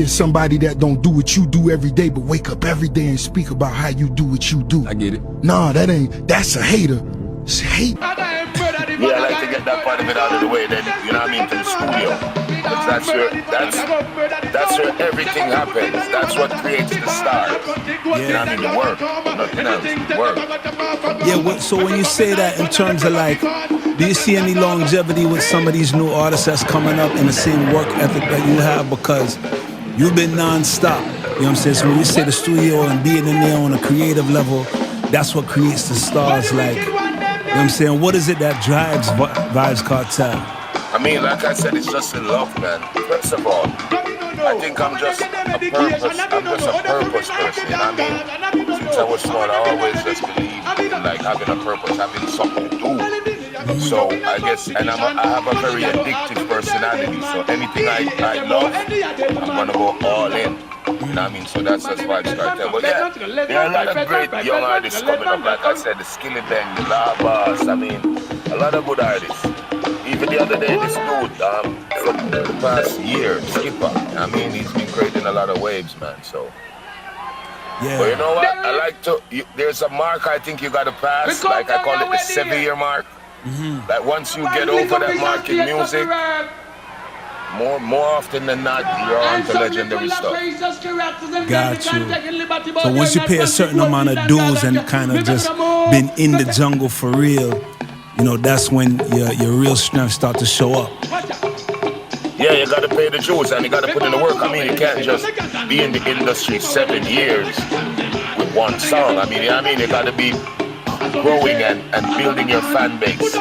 being somebody that don't do what you do every day, but wake up every day and speak about how you do what you do. I get it. Nah, that's a hater. It's hate. Yeah, I like to get that part of it out of the way, then, you know what I mean, to the studio. Because that's where everything happens. That's what creates the stars. You know what I mean, the work. Nothing else, the work. Yeah, so when you say that in terms of like, do you see any longevity with some of these new artists that's coming up in the same work ethic that you have? Because you've been non-stop. You know what I'm saying? So when you say the studio and being in there on a creative level, that's what creates the stars. Like, you know what I'm saying? What is it that drives Vybz Kartel? I mean, like I said, it's just in love, man. First of all, I think I'm just a purpose person, you know what I mean? Since I was small, I always just believed in like having a purpose, having something to do. So I guess, and I have a very addictive personality, so anything I love, I'm gonna go all in. You know what I mean? So that's just Vybz Kartel. But yeah, there are a lot of great young artists coming up, like I said, the Skilly Bang, the La Bass, I mean, a lot of good artists. Even the other day, this dude, for the past year, Skipper, I mean, he's been creating a lot of waves, man, so. Yeah. But you know what, I like to, there's a mark I think you gotta pass, like I call it the 7-year mark. Like once you get over that mark in music, more often than not, you're on to legendary stuff. Got you. So once you pay a certain amount of dues and kind of just been in the jungle for real, you know, that's when your real strength start to show up. Yeah, you gotta pay the dues and you gotta put in the work. I mean, you can't just be in the industry 7 years with one song. I mean, you gotta be growing and building your fan base,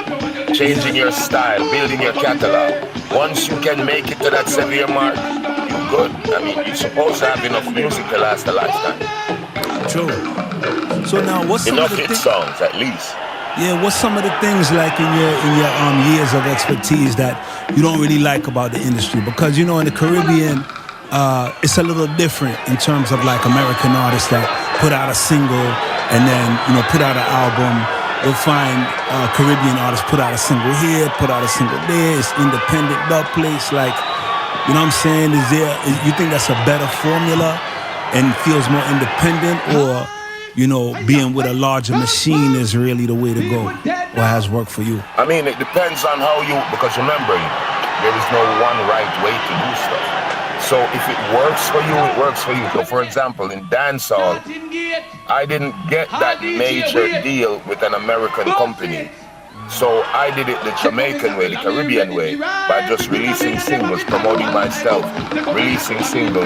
changing your style, building your catalog. Once you can make it to that 7-year mark, you're good. I mean, you're supposed to have enough music to last a lifetime. True. So now, what's some enough of the hit songs, at least. Yeah, what's some of the things like in your years of expertise that you don't really like about the industry? Because you know, in the Caribbean, it's a little different in terms of like American artists that put out a single and then put out an album. You'll find Caribbean artists put out a single here, put out a single there. It's independent, dub place. Like, you know what I'm saying? You think that's a better formula and feels more independent, or being with a larger machine is really the way to go, or has worked for you? I mean, it depends on how because remember, there is no one right way to do stuff. So if it works for you, it works for you. So for example, in dancehall, I didn't get that major deal with an American company. So I did it the Jamaican way, the Caribbean way, by just releasing singles, promoting myself, releasing singles,